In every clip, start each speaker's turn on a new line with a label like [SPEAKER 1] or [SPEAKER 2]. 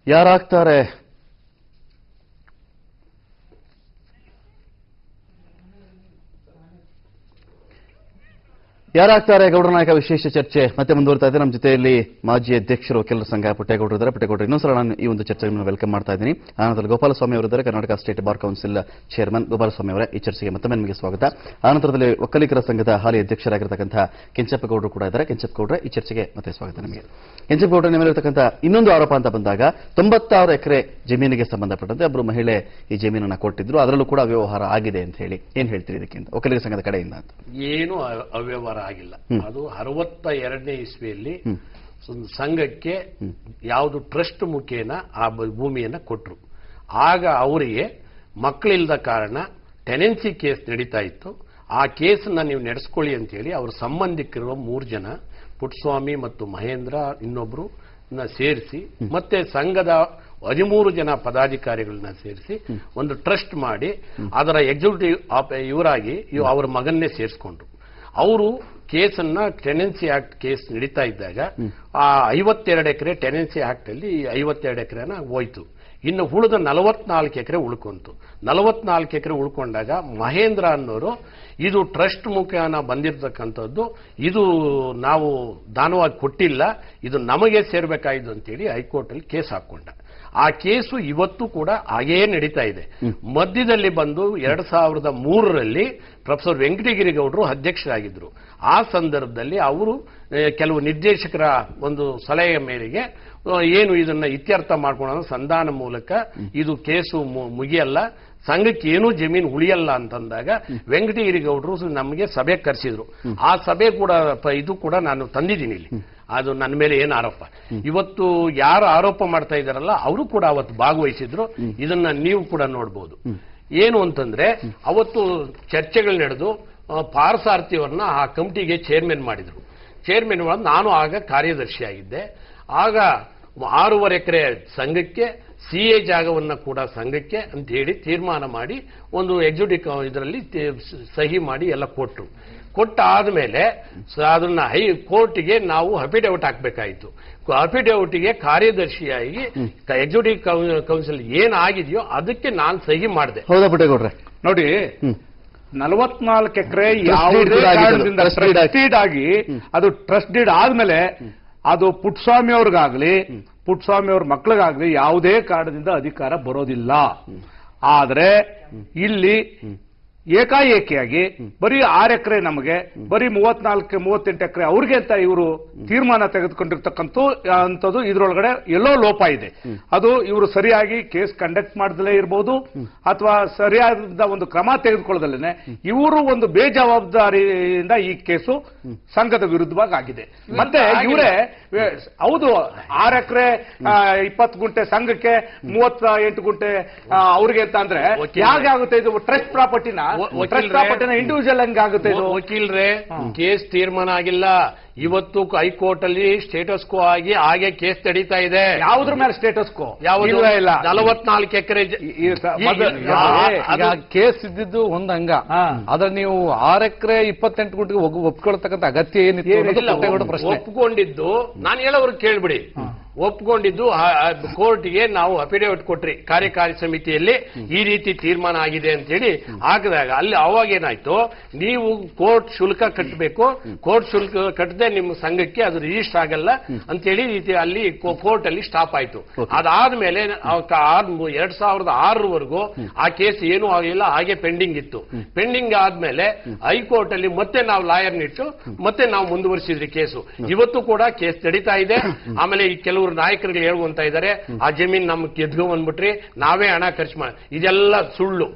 [SPEAKER 1] ಯಾರಾಗ್ತಾರೆ ಗೌಡ್ರ ನಾಯಕ ವಿಶೇಷ ಚರ್ಚೆ ಮತ್ತೆ ಮುಂದುವರ್ತಾ ಇದೆ. ನಮ್ಮ ಜೊತೆಯಲ್ಲಿ ಮಾಜಿ ಅಧ್ಯಕ್ಷರು ವಕೀಲರ ಸಂಘ ಪುಟ್ಟೇಗೌಡರು ಇದ್ದಾರೆ. ಪುಟ್ಟೇಗೌಡರು ಇನ್ನೊಂದ್ಸಲ ನಾನು ಈ ಒಂದು ಚರ್ಚೆಗೆ ವೆಲ್ಕಮ್ ಮಾಡ್ತಾ ಇದ್ದೀನಿ. ಆನಂತರ ಗೋಪಾಲಸ್ವಾಮಿ ಅವರಿದ್ದಾರೆ, Karnataka state bar council chairman. Gopalaswamy ಅವರೇ, ಈ ಚರ್ಚೆಗೆ ಮತ್ತೊಮ್ಮೆ ನಿಮಗೆ ಸ್ವಾಗತ. ಆನಂತರದಲ್ಲಿ ಒಕ್ಕಲಿಗರ ಸಂಘದ ಹಾಲಿ ಅಧ್ಯಕ್ಷರಾಗಿರ್ತಕ್ಕಂತಹ ಕೆಂಚಪ್ಪಗೌಡರು ಕೂಡ ಇದ್ದಾರೆ. ಕೆಂಚಪ್ಪಗೌಡರೆ, ಈ ಚರ್ಚೆಗೆ ಮತ್ತೆ ಸ್ವಾಗತ ನಿಮಗೆ. ಕೆಂಚಪ್ಪಗೌಡರ ನಿಮ್ಮಲ್ಲಿರ್ತಕ್ಕಂಥ ಇನ್ನೊಂದು ಆರೋಪ ಅಂತ ಬಂದಾಗ 96 ಎಕರೆ ಜಮೀನಿಗೆ ಸಂಬಂಧಪಟ್ಟಂತೆ ಒಬ್ಬರು ಮಹಿಳೆ ಈ ಜಮೀನನ್ನ ಕೊಟ್ಟಿದ್ರು, ಅದರಲ್ಲೂ ಕೂಡ ಅವ್ಯವಹಾರ ಆಗಿದೆ ಅಂತ ಹೇಳಿ ಏನ್ ಹೇಳ್ತೀರಿ ಇದಕ್ಕಿಂತ ಒಕ್ಕಲಿಗರ ಸಂಘದ ಕಡೆಯಿಂದ? ಅಂತ
[SPEAKER 2] ಏನು ಅವ್ಯವಹಾರ ಆಗಿಲ್ಲ. ಅದು 62ನೇ ಇಸ್ವಿಯಲ್ಲಿ ಸಂಘಕ್ಕೆ ಯಾವುದು ಟ್ರಸ್ಟ್ ಮುಖೇನ ಆ ಭೂಮಿಯನ್ನ ಕೊಟ್ಟರು. ಆಗ ಅವರಿಗೆ ಮಕ್ಕಳಿಲ್ಲದ ಕಾರಣ ಟೆನೆನ್ಸಿ ಕೇಸ್ ನಡೀತಾ ಇತ್ತು. ಆ ಕೇಸನ್ನ ನೀವು ನಡೆಸ್ಕೊಳ್ಳಿ ಅಂತ ಹೇಳಿ ಅವ್ರ ಸಂಬಂಧಿಕರಿರುವ 3 ಜನ, ಪುಟ್ಟಸ್ವಾಮಿ ಮತ್ತು ಮಹೇಂದ್ರ ಇನ್ನೊಬ್ರು ಸೇರಿಸಿ ಮತ್ತೆ ಸಂಘದ 13 ಜನ ಪದಾಧಿಕಾರಿಗಳನ್ನ ಸೇರಿಸಿ ಒಂದು ಟ್ರಸ್ಟ್ ಮಾಡಿ ಅದರ ಎಕ್ಸಿಕ್ಯೂಟಿವ್ ಇವರಾಗಿ ಅವರ ಮಗನ್ನೇ ಸೇರಿಸ್ಕೊಂಡ್ರು. ಅವರು ಕೇಸನ್ನ ಟೆನೆನ್ಸಿ ಆಕ್ಟ್ ಕೇಸ್ ನಡೀತಾ ಇದ್ದಾಗ ಆ 52 ಎಕರೆ ಟೆನೆನ್ಸಿ ಆಕ್ಟ್ ಅಲ್ಲಿ 52 ಎಕರೆನ ಹೋಯ್ತು. ಇನ್ನು ಉಳಿದ 44 ಎಕರೆ ಉಳ್ಕೊಂತು. 44 ಎಕರೆ ಉಳ್ಕೊಂಡಾಗ ಮಹೇಂದ್ರ ಅನ್ನೋರು ಇದು ಟ್ರಸ್ಟ್ ಮುಖೇನ ಬಂದಿರತಕ್ಕಂಥದ್ದು, ಇದು ನಾವು ದಾನವಾಗಿ ಕೊಟ್ಟಿಲ್ಲ, ಇದು ನಮಗೆ ಸೇರ್ಬೇಕಾಯ್ತು ಅಂತೇಳಿ ಹೈಕೋರ್ಟ್ ಅಲ್ಲಿ ಕೇಸ್ ಹಾಕೊಂಡ. ಆ ಕೇಸು ಇವತ್ತು ಕೂಡ ಹಾಗೇ ನಡೀತಾ ಇದೆ. ಮಧ್ಯದಲ್ಲಿ ಬಂದು 2003ರಲ್ಲಿ ಪ್ರೊಫೆಸರ್ ವೆಂಕಟಗಿರಿಗೌಡರು ಅಧ್ಯಕ್ಷರಾಗಿದ್ರು. ಆ ಸಂದರ್ಭದಲ್ಲಿ ಅವರು ಕೆಲವು ನಿರ್ದೇಶಕರ ಒಂದು ಸಲಹೆಯ ಮೇರೆಗೆ ಏನು ಇದನ್ನ ಇತ್ಯರ್ಥ ಮಾಡ್ಕೊಳ್ಳೋ ಸಂಧಾನ ಮೂಲಕ ಇದು ಕೇಸು ಮುಗಿಯಲ್ಲ, ಸಂಘಕ್ಕೆ ಏನೂ ಜಮೀನು ಉಳಿಯಲ್ಲ ಅಂತಂದಾಗ ವೆಂಕಟಗಿರಿಗೌಡರು ನಮಗೆ ಸಭೆ ಕರೆಸಿದ್ರು. ಆ ಸಭೆ ಕೂಡ ಇದು ಕೂಡ ನಾನು ತಂದಿದ್ದೀನಿ ಇಲ್ಲಿ. ಅದು ನನ್ನ ಮೇಲೆ ಏನು ಆರೋಪ, ಇವತ್ತು ಯಾರು ಆರೋಪ ಮಾಡ್ತಾ ಇದ್ದಾರಲ್ಲ ಅವರು ಕೂಡ ಅವತ್ತು ಭಾಗವಹಿಸಿದ್ರು. ಇದನ್ನ ನೀವು ಕೂಡ ನೋಡ್ಬೋದು. ಏನು ಅಂತಂದ್ರೆ ಅವತ್ತು ಚರ್ಚೆಗಳು ನಡೆದು ಪಾರಸಾರ್ಥಿಯವರನ್ನ ಆ ಕಮಿಟಿಗೆ ಚೇರ್ಮನ್ ಮಾಡಿದ್ರು. ಚೇರ್ಮನ್ ನಾನು ಆಗ ಕಾರ್ಯದರ್ಶಿಯಾಗಿದ್ದೆ. ಆಗ 6.5 ಎಕರೆ ಸಂಘಕ್ಕೆ, ಸಿಎ ಜಾಗವನ್ನ ಕೂಡ ಸಂಘಕ್ಕೆ ಅಂತ ಹೇಳಿ ತೀರ್ಮಾನ ಮಾಡಿ ಒಂದು ಎಕ್ಸಿಕ್ಯೂಟಿವ್ ಇದರಲ್ಲಿ ಸಹಿ ಮಾಡಿ ಎಲ್ಲ ಕೊಟ್ಟರು. ಕೊಟ್ಟಾದ್ಮೇಲೆ ಅದನ್ನ ಕೋರ್ಟ್ಗೆ ನಾವು ಅಫಿಡವಿಟ್ ಹಾಕಬೇಕಾಯಿತು. ಅಫಿಡವಿಟ್ಗೆ ಕಾರ್ಯದರ್ಶಿಯಾಗಿ ಎಕ್ಸಿಕ್ಯೂಟಿವ್ ಕೌನ್ಸಿಲ್ ಏನಾಗಿದೆಯೋ ಅದಕ್ಕೆ ನಾನು ಸಹಿ ಮಾಡಿದೆ.
[SPEAKER 1] ಹೌದಾ ಪುಟ್ಟೇಗೌಡ್ರೆ?
[SPEAKER 3] ನೋಡಿ, 44 ಎಕರೆ ಯಾವುದೇ ಕಾರಣದಿಂದ ಟ್ರಸ್ಟ್ ಆಗಿ ಅದು ಟ್ರಸ್ಟ್ ಡೀಡ್ ಆದ್ಮೇಲೆ ಅದು ಪುಟ್ಟಸ್ವಾಮಿ ಅವ್ರಿಗಾಗ್ಲಿ ಪುಟ್ಟಸ್ವಾಮಿ ಅವ್ರ ಮಕ್ಕಳಿಗಾಗ್ಲಿ ಯಾವುದೇ ಕಾರಣದಿಂದ ಅಧಿಕಾರ ಬರೋದಿಲ್ಲ. ಆದ್ರೆ ಇಲ್ಲಿ ಏಕಾಏಕಿಯಾಗಿ ಬರೀ 6 ಎಕರೆ ನಮಗೆ, ಬರೀ 34-38 ಎಕರೆ ಅವ್ರಿಗೆ ಅಂತ ಇವರು ತೀರ್ಮಾನ ತೆಗೆದುಕೊಂಡಿರ್ತಕ್ಕಂಥದ್ದು ಇದ್ರೊಳಗಡೆ ಎಲ್ಲೋ ಲೋಪ ಇದೆ. ಅದು ಇವರು ಸರಿಯಾಗಿ ಕೇಸ್ ಕಂಡಕ್ಟ್ ಮಾಡದಲೇ ಇರಬಹುದು, ಅಥವಾ ಸರಿಯಾದ ಒಂದು ಕ್ರಮ ತೆಗೆದುಕೊಳ್ಳದಲ್ಲೇ ಇವರು ಒಂದು ಬೇಜವಾಬ್ದಾರಿಯಿಂದ ಈ ಕೇಸು ಸಂಘದ ವಿರುದ್ಧವಾಗಿ ಆಗಿದೆ. ಮತ್ತೆ ಇವರೇ ಹೌದು 6 ಎಕರೆ 20 ಗುಂಟೆ ಸಂಘಕ್ಕೆ, 38 ಗುಂಟೆ ಅವ್ರಿಗೆ ಅಂತ ಅಂದ್ರೆ ಹೇಗೆ ಆಗುತ್ತೆ? ಇದು ಟ್ರಸ್ಟ್ ಪ್ರಾಪರ್ಟಿನ ಇಂಡಿವಿಜುವಲ್ ಹಂಗಾಗುತ್ತೆ?
[SPEAKER 2] ವಕೀಲ್ರೆ, ಕೇಸ್ ತೀರ್ಮಾನ ಆಗಿಲ್ಲ. ಇವತ್ತು ಹೈಕೋರ್ಟ್ ಅಲ್ಲಿ ಸ್ಟೇಟಸ್ ಕೋ ಆಗಿ ಹಾಗೆ ಕೇಸ್ ನಡೀತಾ ಇದೆ.
[SPEAKER 3] ಯಾವುದ್ರ ಮೇಲೆ ಸ್ಟೇಟಸ್ ಕೋ?
[SPEAKER 2] ಯಾವುದು ಇಲ್ಲ. 44 ಎಕರೆ
[SPEAKER 4] ಕೇಸ್ ಇದ್ದಿದ್ದು ಒಂದ್ ಅಂಗ. ಆದ್ರೆ ನೀವು 6 ಎಕರೆ 28 ಗುಂಟಿಗೆ ಒಪ್ಕೊಳ್ತಕ್ಕಂಥ ಅಗತ್ಯ ಏನಿತ್ತು?
[SPEAKER 2] ಒಪ್ಕೊಂಡಿದ್ದು ನಾನು ಹೇಳೋರು ಕೇಳ್ಬಿಡಿ. ಒಪ್ಕೊಂಡಿದ್ದು ಕೋರ್ಟ್ಗೆ ನಾವು ಅಫಿಡವಿಟ್ ಕೊಟ್ರಿ ಕಾರ್ಯಕಾರಿ ಸಮಿತಿಯಲ್ಲಿ ಈ ರೀತಿ ತೀರ್ಮಾನ ಆಗಿದೆ ಅಂತ ಹೇಳಿ ಹಾಕಿದಾಗ ಅಲ್ಲಿ ಅವಾಗ ಏನಾಯ್ತು, ನೀವು ಕೋರ್ಟ್ ಶುಲ್ಕ ಕಟ್ಟಬೇಕು, ಕೋರ್ಟ್ ಶುಲ್ಕ ಕಟ್ಟದೆ ನಿಮ್ಮ ಸಂಘಕ್ಕೆ ಅದು ರಿಜಿಸ್ಟರ್ ಆಗಲ್ಲ ಅಂತೇಳಿ ಅಲ್ಲಿ ಕೋರ್ಟ್ ಅಲ್ಲಿ ಸ್ಟಾಪ್ ಆಯ್ತು. ಅದಾದ್ಮೇಲೆ 2006ವರೆಗೂ ಆ ಕೇಸ್ ಏನೂ ಆಗಲಿಲ್ಲ, ಹಾಗೆ ಪೆಂಡಿಂಗ್ ಇತ್ತು. ಪೆಂಡಿಂಗ್ ಆದ್ಮೇಲೆ ಹೈಕೋರ್ಟ್ ಅಲ್ಲಿ ಮತ್ತೆ ನಾವು ಲಾಯರ್ನಿಟ್ಟು ಮತ್ತೆ ನಾವು ಮುಂದುವರಿಸಿದ್ರಿ ಕೇಸು. ಇವತ್ತು ಕೂಡ ಕೇಸ್ ನಡೀತಾ ಇದೆ. ಆಮೇಲೆ ಈ ಕೆಲವರು ನಾಯಕರಿಗೆ ಹೇಳುವಂತ ಇದ್ದಾರೆ, ಆ ಜಮೀನ್ ನಮ್ಗೆ ಗೆದ್ಕೊ ಬಂದ್ಬಿಟ್ರಿ, ನಾವೇ ಹಣ ಖರ್ಚು ಮಾಡಿ. ಇದೆಲ್ಲ ಸುಳ್ಳು.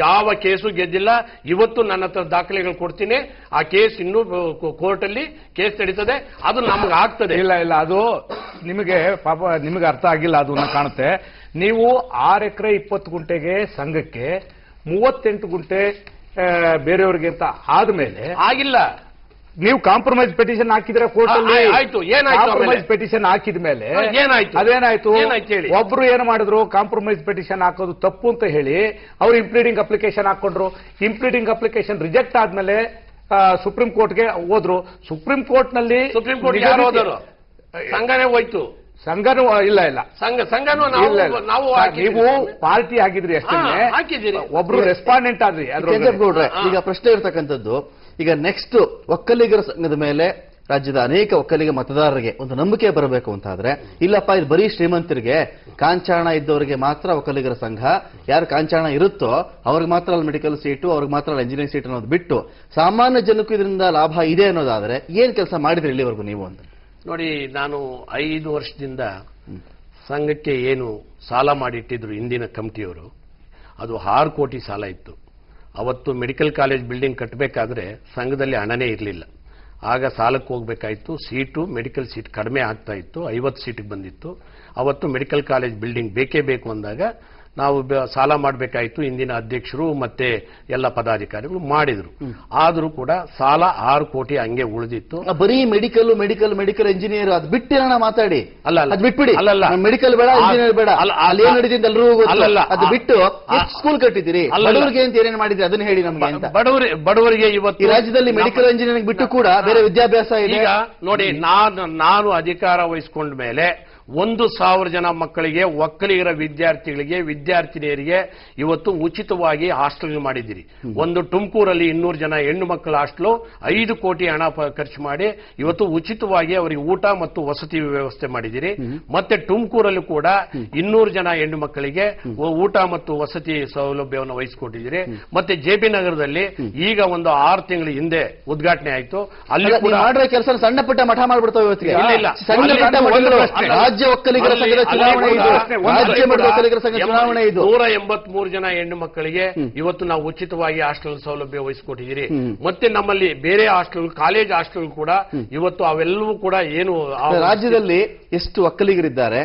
[SPEAKER 2] ಯಾವ ಕೇಸು ಗೆದ್ದಿಲ್ಲ. ಇವತ್ತು ನನ್ನ ಹತ್ರ ದಾಖಲೆಗಳು ಕೊಡ್ತೀನಿ. ಆ ಕೇಸ್ ಇನ್ನೂ ಕೋರ್ಟ್ ಅಲ್ಲಿ ಕೇಸ್ ನಡೀತದೆ, ಅದು ನಮ್ಗೆ ಆಗ್ತದೆ.
[SPEAKER 3] ಇಲ್ಲ ಇಲ್ಲ, ಅದು ನಿಮಗೆ ಪಾಪ ನಿಮಗೆ ಅರ್ಥ ಆಗಿಲ್ಲ. ಅದು ಕಾಣುತ್ತೆ. ನೀವು 6 ಎಕರೆ 20 ಗುಂಟೆಗೆ ಸಂಘಕ್ಕೆ, 38 ಗುಂಟೆ ಬೇರೆಯವರಿಗೆ ಅಂತ ಆದ್ಮೇಲೆ
[SPEAKER 2] ಆಗಿಲ್ಲ.
[SPEAKER 3] ನೀವು ಕಾಂಪ್ರಮೈಸ್ ಪೆಟಿಷನ್ ಹಾಕಿದ್ರೆ ಕೋರ್ಟ್ ಅಲ್ಲಿ
[SPEAKER 2] ಆಯ್ತು. ಏನಾಯ್ತು?
[SPEAKER 3] ಕಾಂಪ್ರಮೈಸ್ ಪೆಟಿಷನ್ ಹಾಕಿದ ಮೇಲೆ
[SPEAKER 2] ಏನಾಯ್ತು?
[SPEAKER 3] ಅದೇನಾಯ್ತು? ಒಬ್ರು ಏನು ಮಾಡಿದ್ರು, ಕಾಂಪ್ರಮೈಸ್ ಪೆಟಿಷನ್ ಹಾಕೋದು ತಪ್ಪು ಅಂತ ಹೇಳಿ ಅವ್ರು ಇಂಪ್ಲೀಡಿಂಗ್ ಅಪ್ಲಿಕೇಶನ್ ಹಾಕೊಂಡ್ರು. ಇಂಪ್ಲೀಡಿಂಗ್ ಅಪ್ಲಿಕೇಶನ್ ರಿಜೆಕ್ಟ್ ಆದ್ಮೇಲೆ ಸುಪ್ರೀಂ ಕೋರ್ಟ್ಗೆ ಹೋದ್ರು. ಸುಪ್ರೀಂ ಕೋರ್ಟ್ ನಲ್ಲಿ
[SPEAKER 2] ಯಾರು ಹೋದರು? ಸಂಘನೇ ಹೋಯ್ತು.
[SPEAKER 3] ಸಂಘನೂ ಇಲ್ಲ
[SPEAKER 2] ಸಂಘನೂ ನಾವು
[SPEAKER 3] ನೀವು ಪಾರ್ಟಿ ಆಗಿದ್ರಿ ಅಷ್ಟೇ,
[SPEAKER 2] ಹಾಕಿದ್ದೀರಿ.
[SPEAKER 3] ಒಬ್ರು ರೆಸ್ಪಾಂಡೆಂಟ್ ಆದ್ರಿ.
[SPEAKER 1] ಗೌಡ್ರೆ, ಈಗ ಪ್ರಶ್ನೆ ಇರ್ತಕ್ಕಂಥದ್ದು, ಈಗ ನೆಕ್ಸ್ಟ್ ಒಕ್ಕಲಿಗರ ಸಂಘದ ಮೇಲೆ ರಾಜ್ಯದ ಅನೇಕ ಒಕ್ಕಲಿಗ ಮತದಾರರಿಗೆ ಒಂದು ನಂಬಿಕೆ ಬರಬೇಕು ಅಂತಾದ್ರೆ, ಇಲ್ಲಪ್ಪ ಇದು ಬರೀ ಶ್ರೀಮಂತರಿಗೆ, ಕಾಂಚಾಣ ಇದ್ದವರಿಗೆ ಮಾತ್ರ ಒಕ್ಕಲಿಗರ ಸಂಘ, ಯಾರು ಕಾಂಚಾಣ ಇರುತ್ತೋ ಅವ್ರಿಗೆ ಮಾತ್ರ ಅಲ್ಲಿ ಮೆಡಿಕಲ್ ಸೀಟು, ಅವ್ರಿಗೆ ಮಾತ್ರ ಅಲ್ಲಿ ಇಂಜಿನಿಯರಿಂಗ್ ಸೀಟ್ ಅನ್ನೋದು ಬಿಟ್ಟು ಸಾಮಾನ್ಯ ಜನಕ್ಕೂ ಇದರಿಂದ ಲಾಭ ಇದೆ ಅನ್ನೋದಾದ್ರೆ ಏನ್ ಕೆಲಸ ಮಾಡಿದ್ರಿ ಇಲ್ಲಿವರೆಗೂ ನೀವು ಅಂತ?
[SPEAKER 2] ನೋಡಿ, ನಾನು 5 ವರ್ಷದಿಂದ ಸಂಘಕ್ಕೆ ಏನು ಸಾಲ ಮಾಡಿಟ್ಟಿದ್ರು ಹಿಂದಿನ ಕಮಿಟಿಯವರು, ಅದು 6 ಕೋಟಿ ಸಾಲ ಇತ್ತು. ಅವತ್ತು ಮೆಡಿಕಲ್ ಕಾಲೇಜ್ ಬಿಲ್ಡಿಂಗ್ ಕಟ್ಟಬೇಕಾದ್ರೆ ಸಂಘದಲ್ಲಿ ಹಣನೇ ಇರಲಿಲ್ಲ. ಆಗ ಸಾಲಕ್ಕೆ ಹೋಗ್ಬೇಕಾಯ್ತು. ಸೀಟು ಮೆಡಿಕಲ್ ಸೀಟ್ ಕಡಿಮೆ ಆಗ್ತಾ ಇತ್ತು, 50 ಸೀಟಿಗೆ ಬಂದಿತ್ತು. ಅವತ್ತು ಮೆಡಿಕಲ್ ಕಾಲೇಜ್ ಬಿಲ್ಡಿಂಗ್ ಬೇಕೇ ಬೇಕು ಅಂದಾಗ ನಾವು ಸಾಲ ಮಾಡಬೇಕಾಯ್ತು. ಇಂದಿನ ಅಧ್ಯಕ್ಷರು ಮತ್ತೆ ಎಲ್ಲ ಪದಾಧಿಕಾರಿಗಳು ಮಾಡಿದ್ರು. ಆದರೂ ಕೂಡ ಸಾಲ 6 ಕೋಟಿ ಹಂಗೆ ಉಳಿದಿತ್ತು.
[SPEAKER 1] ಬರೀ ಮೆಡಿಕಲ್ ಇಂಜಿನಿಯರ್ ಅದು ಬಿಟ್ಟಿರೋಣ ಮಾತಾಡಿ.
[SPEAKER 2] ಅಲ್ಲ
[SPEAKER 1] ಅದು ಬಿಟ್ಬಿಡಿ.
[SPEAKER 2] ಅಲ್ಲಲ್ಲ,
[SPEAKER 1] ಮೆಡಿಕಲ್ ಬೇಡ, ಇಂಜಿನಿಯರ್ ಬೇಡ, ಅಲ್ಲಿ ಏನ್ ನಡೀತಿದೆ ಎಲ್ರಿಗೂ
[SPEAKER 2] ಅಲ್ಲಲ್ಲ,
[SPEAKER 1] ಅದು ಬಿಟ್ಟು ಸ್ಕೂಲ್ ಕಟ್ಟಿದ್ದೀರಿ, ಬಡವರಿಗೆ ಅಂತ ಏನೇನು ಮಾಡಿದ್ರಿ ಅದನ್ನ ಹೇಳಿ ನಮ್ಗೆ ಅಂತ.
[SPEAKER 2] ಬಡವರಿಗೆ ಇವತ್ತು
[SPEAKER 1] ಈ ರಾಜ್ಯದಲ್ಲಿ ಮೆಡಿಕಲ್ ಇಂಜಿನಿಯರಿಂಗ್ ಬಿಟ್ಟು ಕೂಡ ಬೇರೆ ವಿದ್ಯಾಭ್ಯಾಸ ಇದೆ.
[SPEAKER 2] ಈಗ ನೋಡಿ, ನಾನು ಅಧಿಕಾರ ವಹಿಸಿಕೊಂಡ ಮೇಲೆ 1,000 ಜನ ಮಕ್ಕಳಿಗೆ, ಒಕ್ಕಲಿಗರ ವಿದ್ಯಾರ್ಥಿನಿಯರಿಗೆ ಇವತ್ತು ಉಚಿತವಾಗಿ ಹಾಸ್ಟೆಲ್ ಮಾಡಿದ್ದೀರಿ. ಒಂದು ತುಮಕೂರಲ್ಲಿ 200 ಜನ ಹೆಣ್ಣು ಮಕ್ಕಳ ಹಾಸ್ಟೆಲ್ 5 ಕೋಟಿ ಹಣ ಖರ್ಚು ಮಾಡಿ ಇವತ್ತು ಉಚಿತವಾಗಿ ಅವರಿಗೆ ಊಟ ಮತ್ತು ವಸತಿ ವ್ಯವಸ್ಥೆ ಮಾಡಿದ್ದೀರಿ. ಮತ್ತೆ ತುಮಕೂರಲ್ಲೂ ಕೂಡ 200 ಜನ ಹೆಣ್ಣು ಮಕ್ಕಳಿಗೆ ಊಟ ಮತ್ತು ವಸತಿ ಸೌಲಭ್ಯವನ್ನು ವಹಿಸಿಕೊಟ್ಟಿದ್ದೀರಿ. ಮತ್ತೆ ಜೆಪಿ ನಗರದಲ್ಲಿ ಈಗ ಒಂದು 6 ತಿಂಗಳ ಹಿಂದೆ ಉದ್ಘಾಟನೆ ಆಯಿತು. ಅಲ್ಲಿ ಕೂಡ
[SPEAKER 1] ಮಾಡುವ ಕೆಲಸ ಸಣ್ಣ ಪುಟ್ಟ ಮಠ ಮಾಡ್ಬಿಡ್ತಾವೆ ಇವತ್ತಿಗೆ.
[SPEAKER 2] ಇಲ್ಲ,
[SPEAKER 1] ಸಣ್ಣ ಪುಟ್ಟ ಮಠಗಳು, ರಾಜ್ಯ ಒಕ್ಕಲಿಗರ ಸಂಘದ ಚುನಾವಣೆ ಇದು, ರಾಜ್ಯ ಮಟ್ಟದ ಒಕ್ಕಲಿಗರ ಸಂಘ ಚುನಾವಣೆ ಇದು.
[SPEAKER 2] 183 ಜನ ಹೆಣ್ಣು ಮಕ್ಕಳಿಗೆ ಇವತ್ತು ನಾವು ಉಚಿತವಾಗಿ ಹಾಸ್ಟೆಲ್ ಸೌಲಭ್ಯ ವಹಿಸಿಕೊಟ್ಟಿದ್ದೀರಿ. ಮತ್ತೆ ನಮ್ಮಲ್ಲಿ ಬೇರೆ ಹಾಸ್ಟೆಲ್, ಕಾಲೇಜ್ ಹಾಸ್ಟೆಲ್ ಕೂಡ ಇವತ್ತು ಅವೆಲ್ಲವೂ ಕೂಡ ಏನು
[SPEAKER 1] ರಾಜ್ಯದಲ್ಲಿ ಎಷ್ಟು ಒಕ್ಕಲಿಗರಿದ್ದಾರೆ,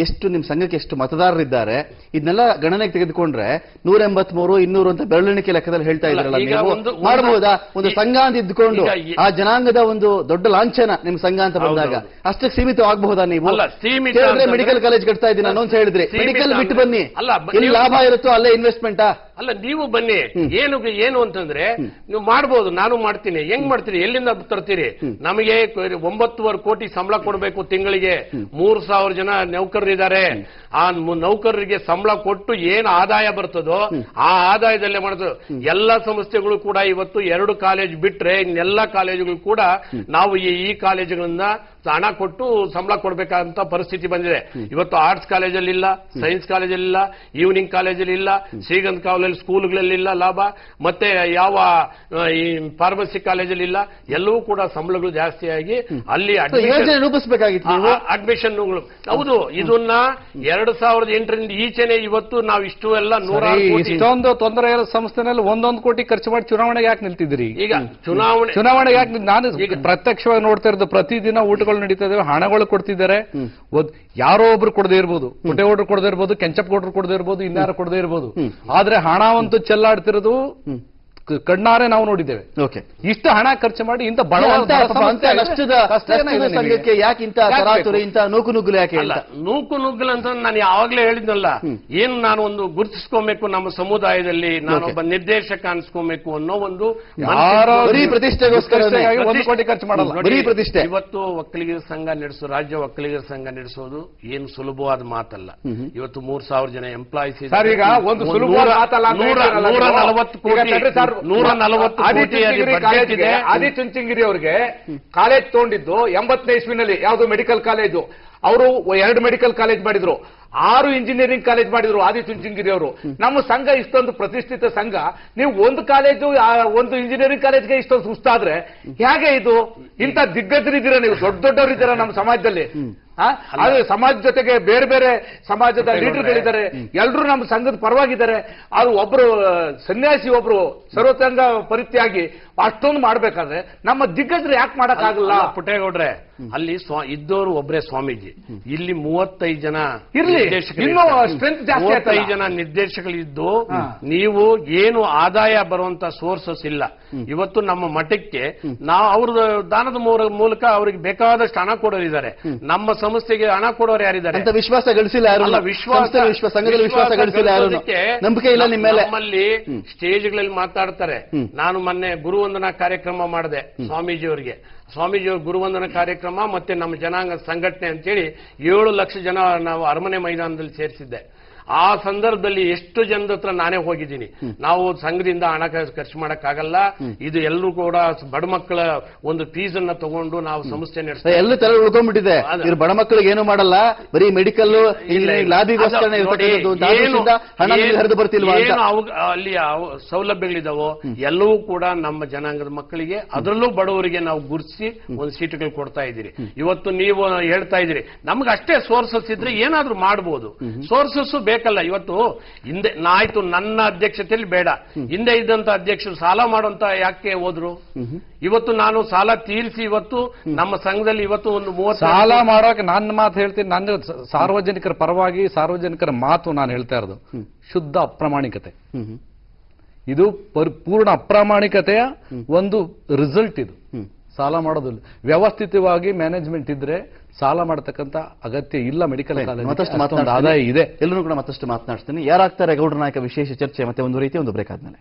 [SPEAKER 1] ಎಷ್ಟು ನಿಮ್ ಸಂಘಕ್ಕೆ ಎಷ್ಟು ಮತದಾರರಿದ್ದಾರೆ, ಇದನ್ನೆಲ್ಲ ಗಣನೆಗೆ ತೆಗೆದುಕೊಂಡ್ರೆ 183, 200 ಅಂತ ಬೆರಳೆಣಿಕೆ ಲೆಕ್ಕದಲ್ಲಿ ಹೇಳ್ತಾ ಇದ್ರಲ್ಲ ನೀವು. ಮಾಡಬಹುದಾ ಒಂದು ಸಂಘ ಅಂತ ಇದ್ದುಕೊಂಡು ಆ ಜನಾಂಗದ ಒಂದು ದೊಡ್ಡ ಲಾಂಛನ ನಿಮ್ ಸಂಘ ಅಂತ ಬಂದಾಗ ಅಷ್ಟಕ್ಕೆ ಸೀಮಿತ ಆಗಬಹುದಾ ನೀವು? ಮೆಡಿಕಲ್ ಕಾಲೇಜ್ ಕಟ್ತಾ ಇದ್ದೀನಿ ನಾನು ಅಂತ ಹೇಳಿದ್ರಿ, ಮೆಡಿಕಲ್ ಬಿಟ್ಟು ಬನ್ನಿ, ಎಲ್ಲಿ ಲಾಭ ಇರುತ್ತೋ ಅಲ್ಲೇ ಇನ್ವೆಸ್ಟ್ಮೆಂಟಾ?
[SPEAKER 2] ಅಲ್ಲ, ನೀವು ಬನ್ನಿ. ಏನು ಅಂತಂದ್ರೆ ನೀವು ಮಾಡಬಹುದು, ನಾನು ಮಾಡ್ತೀನಿ. ಹೆಂಗ್ ಮಾಡ್ತೀರಿ? ಎಲ್ಲಿಂದ ತರ್ತೀರಿ? ನಮಗೆ 9.5 ಕೋಟಿ ಸಂಬಳ ಕೊಡಬೇಕು ತಿಂಗಳಿಗೆ. 3,000 ಜನ ನೌಕರರಿದ್ದಾರೆ. ಆ ನೌಕರರಿಗೆ ಸಂಬಳ ಕೊಟ್ಟು ಏನು ಆದಾಯ ಬರ್ತದೋ ಆ ಆದಾಯದಲ್ಲೇ ಮಾಡೋದು. ಎಲ್ಲ ಸಂಸ್ಥೆಗಳು ಕೂಡ ಇವತ್ತು 2 ಕಾಲೇಜ್ ಬಿಟ್ರೆ ಇನ್ನೆಲ್ಲ ಕಾಲೇಜುಗಳು ಕೂಡ ನಾವು ಈ ಕಾಲೇಜುಗಳನ್ನ ಹಣ ಕೊಟ್ಟು ಸಂಬಳ ಕೊಡಬೇಕಂತ ಪರಿಸ್ಥಿತಿ ಬಂದಿದೆ. ಇವತ್ತು ಆರ್ಟ್ಸ್ ಕಾಲೇಜಲ್ಲಿ ಇಲ್ಲ, ಸೈನ್ಸ್ ಕಾಲೇಜಲ್ಲಿ ಇಲ್ಲ, ಈವ್ನಿಂಗ್ ಕಾಲೇಜಲ್ಲಿ ಇಲ್ಲ, ಶ್ರೀಗಂಧ ಕಾಲೇಜ್ ಸ್ಕೂಲ್ಗಳಲ್ಲಿ ಇಲ್ಲ ಲಾಭ, ಮತ್ತೆ ಯಾವ ಈ ಫಾರ್ಮಸಿ ಕಾಲೇಜಲ್ಲಿ ಇಲ್ಲ. ಎಲ್ಲವೂ ಕೂಡ ಸಂಬಳಗಳು ಜಾಸ್ತಿಯಾಗಿ ಅಲ್ಲಿ
[SPEAKER 1] ರೂಪಿಸಬೇಕಾಗಿತ್ತು
[SPEAKER 2] ಅಡ್ಮಿಷನ್ಗಳು. ಹೌದು, ಇದನ್ನ 2008ರಿಂದ ಈಚೆನೆ ಇವತ್ತು ನಾವು ಇಷ್ಟು ಎಲ್ಲ 100
[SPEAKER 4] ಇಷ್ಟೊಂದು ತೊಂದರೆ ಇರೋ ಸಂಸ್ಥೆನಲ್ಲಿ 1 ಕೋಟಿ ಖರ್ಚು ಮಾಡಿ ಚುನಾವಣೆಗೆ ಯಾಕೆ ನಿಲ್ತಿದ್ದೀರಿ?
[SPEAKER 2] ಈಗ ಚುನಾವಣೆಗೆ
[SPEAKER 4] ಯಾಕೆ? ನಾನು ಈಗ ಪ್ರತ್ಯಕ್ಷವಾಗಿ ನೋಡ್ತಾ ಇರೋದು, ಪ್ರತಿದಿನ ಊಟಗಳು ನಡೀತಾ ಇದಾವೆ, ಹಣಗಳು ಕೊಡ್ತಿದ್ದಾರೆ. ಯಾರೋ ಒಬ್ರು ಕೊಡದೇ ಇರ್ಬೋದು, ಪುಟ್ಟೇಗೌಡರು ಕೊಡದೇ ಇರ್ಬೋದು, ಕೆಂಚಪ್ಪಗೌಡರು ಕೊಡದೇ ಇರ್ಬೋದು, ಇನ್ಯಾರು ಕೊಡದೇ ಇರ್ಬೋದು. ಆದ್ರೆ ಹಣವಂತೂ ಚೆಲ್ಲಾಡ್ತಿರೋದು ಕಣ್ಣಾರೆ ನಾವು ನೋಡಿದ್ದೇವೆ. ಇಷ್ಟು ಹಣ ಖರ್ಚು ಮಾಡಿ ಇಂಥ
[SPEAKER 1] ಸಂಘಕ್ಕೆ ಯಾಕೆ ಇಂಥ ತರಾತುರಿ, ಇಂಥ ನೂಕು ನುಗ್ಗಲು ಯಾಕೆ?
[SPEAKER 2] ನೂಕು ನುಗ್ಗಲು ಅಂತ ನಾನು ಯಾವಾಗಲೇ ಹೇಳಿದ್ನಲ್ಲ, ಏನು ನಾನು ಒಂದು ಗುರುತಿಸ್ಕೋಬೇಕು, ನಮ್ಮ ಸಮುದಾಯದಲ್ಲಿ ನಾನೊಬ್ಬ ನಿರ್ದೇಶಕ ಅನ್ಸ್ಕೋಬೇಕು ಅನ್ನೋ ಒಂದು
[SPEAKER 1] ಪ್ರತಿಷ್ಠೆಗೋಸ್ಕರ
[SPEAKER 4] 1 ಕೋಟಿ ಖರ್ಚು ಮಾಡಲ್ಲ.
[SPEAKER 1] ಬರೀ ಪ್ರತಿಷ್ಠೆ.
[SPEAKER 2] ಇವತ್ತು ಒಕ್ಕಲಿಗರ ಸಂಘ ನಡೆಸೋ, ರಾಜ್ಯ ಒಕ್ಕಲಿಗರ ಸಂಘ ನಡೆಸೋದು ಏನು ಸುಲಭವಾದ ಮಾತಲ್ಲ. ಇವತ್ತು 3,000 ಜನ ಎಂಪ್ಲಾಯೀಸ್
[SPEAKER 3] ಇದ್ದಾರೆ.
[SPEAKER 2] 140 ಕೋಟಿ
[SPEAKER 3] ಆದಿಚುಂಚನಗಿರಿ ಅವರಿಗೆ ಕಾಲೇಜ್ ತಗೊಂಡಿದ್ದು 80ನೇ ಇಸ್ವಿನಲ್ಲಿ, ಯಾವುದು ಮೆಡಿಕಲ್ ಕಾಲೇಜು. ಅವರು 2 ಮೆಡಿಕಲ್ ಕಾಲೇಜ್ ಮಾಡಿದ್ರು, 6 ಇಂಜಿನಿಯರಿಂಗ್ ಕಾಲೇಜ್ ಮಾಡಿದ್ರು ಆದಿಚುಂಚನಗಿರಿ ಅವರು. ನಮ್ಮ ಸಂಘ ಇಷ್ಟೊಂದು ಪ್ರತಿಷ್ಠಿತ ಸಂಘ, ನೀವು 1 ಕಾಲೇಜು 1 ಇಂಜಿನಿಯರಿಂಗ್ ಕಾಲೇಜ್ಗೆ ಇಷ್ಟೊಂದು ಸುಸ್ತಾದ್ರೆ ಹೇಗೆ? ಇದು ಇಂಥ ದಿಗ್ಗಜರಿದ್ದೀರಾ ನೀವು, ದೊಡ್ಡವರಿದ್ದೀರಾ ನಮ್ಮ ಸಮಾಜದಲ್ಲಿ. ಅದು ಸಮಾಜ ಜೊತೆಗೆ ಬೇರೆ ಬೇರೆ ಸಮಾಜದ ಲೀಡರ್ಗಳಿದ್ದಾರೆ, ಎಲ್ಲರೂ ನಮ್ಮ ಸಂಘದ ಪರವಾಗಿದ್ದಾರೆ. ಅದು ಒಬ್ರು ಸನ್ಯಾಸಿ, ಒಬ್ರು ಸರ್ವಸಂಘ ಪರಿತ್ಯಾಗಿ ಅಷ್ಟೊಂದು ಮಾಡ್ಬೇಕಾದ್ರೆ ನಮ್ಮ ದಿಗ್ಗಜರು ಯಾಕೆ ಮಾಡಕ್ಕಾಗಲ್ಲ?
[SPEAKER 2] ಪುಟ್ಟೇಗೌಡ್ರೆ, ಅಲ್ಲಿ ಇದ್ದವರು ಒಬ್ಬರೇ ಸ್ವಾಮೀಜಿ, ಇಲ್ಲಿ 35 ಜನ
[SPEAKER 3] ಇರ್ಲಿ, ಇನ್ನೂ ಸ್ಟ್ರೆಂತ್ ಜಾಸ್ತಿ.
[SPEAKER 2] 35 ಜನ ನಿರ್ದೇಶಕರಿದ್ದು ನೀವು ಏನು ಆದಾಯ ಬರುವಂತ ಸೋರ್ಸಸ್ ಇಲ್ಲ. ಇವತ್ತು ನಮ್ಮ ಮಠಕ್ಕೆ ನಾವು ಅವ್ರ ದಾನದ ಮೂಲಕ ಅವ್ರಿಗೆ ಬೇಕಾದಷ್ಟು ಹಣ ಕೊಡೋರಿದ್ದಾರೆ. ನಮ್ಮ ಸಂಸ್ಥೆಗೆ ಹಣ ಕೊಡೋರು ಯಾರಿದ್ದಾರೆ?
[SPEAKER 1] ವಿಶ್ವಾಸ ಗಳಿಸಿಲ್ಲ ಯಾರು, ಸಂಘದಲ್ಲಿ ವಿಶ್ವಾಸ ಗಳಿಸಿಲ್ಲ ಯಾರು, ನಂಬಿಕೆ ಇಲ್ಲ ನಿಮ್ಮ ಮೇಲೆ.
[SPEAKER 2] ನಮ್ಮಲ್ಲಿ ಸ್ಟೇಜ್ಗಳಲ್ಲಿ ಮಾತಾಡ್ತಾರೆ. ನಾನು ಮೊನ್ನೆ ಗುರು ಗುರುವಂದನಾ ಕಾರ್ಯಕ್ರಮ ಮಾಡಿದೆ ಸ್ವಾಮೀಜಿಯವರಿಗೆ. ಸ್ವಾಮೀಜಿಯವ್ರ ಗುರುವಂದನಾ ಕಾರ್ಯಕ್ರಮ ಮತ್ತೆ ನಮ್ಮ ಜನಾಂಗ ಸಂಘಟನೆ ಅಂತೇಳಿ 7 ಲಕ್ಷ ಜನ ನಾವು ಅರಮನೆ ಮೈದಾನದಲ್ಲಿ ಸೇರಿಸಿದ್ದೆ. ಆ ಸಂದರ್ಭದಲ್ಲಿ ಎಷ್ಟು ಜನದ ಹತ್ರ ನಾನೇ ಹೋಗಿದ್ದೀನಿ. ನಾವು ಸಂಘದಿಂದ ಹಣ ಖರ್ಚು ಮಾಡಕ್ಕಾಗಲ್ಲ, ಇದು ಎಲ್ಲರೂ ಕೂಡ ಬಡ ಮಕ್ಕಳ ಒಂದು ಫೀಸ್ ಅನ್ನ ತಗೊಂಡು ನಾವು ಸಂಸ್ಥೆ ನಡೆಸ್ತೀವಿ.
[SPEAKER 1] ಎಲ್ಲ ತಲೆ ಉಳ್ಕೊಂಡ್ಬಿಟ್ಟಿದೆ. ಇವ್ರು ಬಡ ಮಕ್ಕಳಿಗೆ ಏನು ಮಾಡಲ್ಲ, ಬರೀ ಮೆಡಿಕಲ್ ಲಾಬಿಗೋಸ್ಕರ ಹರಿದು ಬರ್ತಿಲ್ವಾ?
[SPEAKER 2] ಅಲ್ಲಿ ಸೌಲಭ್ಯಗಳಿದಾವೋ ಎಲ್ಲವೂ ಕೂಡ ನಮ್ಮ ಜನಾಂಗದ ಮಕ್ಕಳಿಗೆ, ಅದರಲ್ಲೂ ಬಡವರಿಗೆ ನಾವು ಗುರುತಿಸಿ ಒಂದು ಸೀಟುಗಳು ಕೊಡ್ತಾ ಇದ್ದೀರಿ. ಇವತ್ತು ನೀವು ಹೇಳ್ತಾ ಇದ್ದೀರಿ ನಮ್ಗೆ ಅಷ್ಟೇ ಸೋರ್ಸಸ್ ಇದ್ರೆ ಏನಾದ್ರೂ ಮಾಡಬಹುದು. ಸೋರ್ಸಸ್ ಬೇಕಲ್ಲ. ಇವತ್ತು ಹಿಂದೆ ಆಯ್ತು ನನ್ನ ಅಧ್ಯಕ್ಷತೆಯಲ್ಲಿ ಬೇಡ, ಹಿಂದೆ ಇದ್ದಂತ ಅಧ್ಯಕ್ಷರು ಸಾಲ ಮಾಡುವಂತ ಯಾಕೆ ಹೋದ್ರು? ಇವತ್ತು ನಾನು ಸಾಲ ತೀರಿಸಿ ಇವತ್ತು ನಮ್ಮ ಸಂಘದಲ್ಲಿ ಇವತ್ತು ಒಂದು 30
[SPEAKER 4] ಸಾಲ ಮಾಡೋಕೆ ನನ್ನ ಮಾತು ಹೇಳ್ತೀನಿ. ನನ್ನ ಸಾರ್ವಜನಿಕರ ಪರವಾಗಿ ಸಾರ್ವಜನಿಕರ ಮಾತು ನಾನು ಹೇಳ್ತಾ ಇರೋದು ಶುದ್ಧ ಅಪ್ರಾಮಾಣಿಕತೆ. ಇದು ಪೂರ್ಣ ಅಪ್ರಾಮಾಣಿಕತೆಯ ಒಂದು ರಿಸಲ್ಟ್. ಇದು ಸಾಲ ಮಾಡೋದಿಲ್ಲ. ವ್ಯವಸ್ಥಿತವಾಗಿ ಮ್ಯಾನೇಜ್ಮೆಂಟ್ ಇದ್ರೆ ಸಾಲ ಮಾಡತಕ್ಕಂತ ಅಗತ್ಯ ಇಲ್ಲ. ಮೆಡಿಕಲ್ ಕಾಲೇಜ್ ಆದಾಯ ಇದೆ.
[SPEAKER 1] ಎಲ್ಲರೂ ಕೂಡ ಮತ್ತಷ್ಟು ಮಾತನಾಡ್ತೀನಿ. ಯಾರಾಗ್ತಾರೆ ಗೌಡ್ರ ನಾಯಕ ವಿಶೇಷ ಚರ್ಚೆ ಮತ್ತೆ ಒಂದು ರೀತಿ ಒಂದು ಬ್ರೇಕ್ ಆದ್ಮೇಲೆ.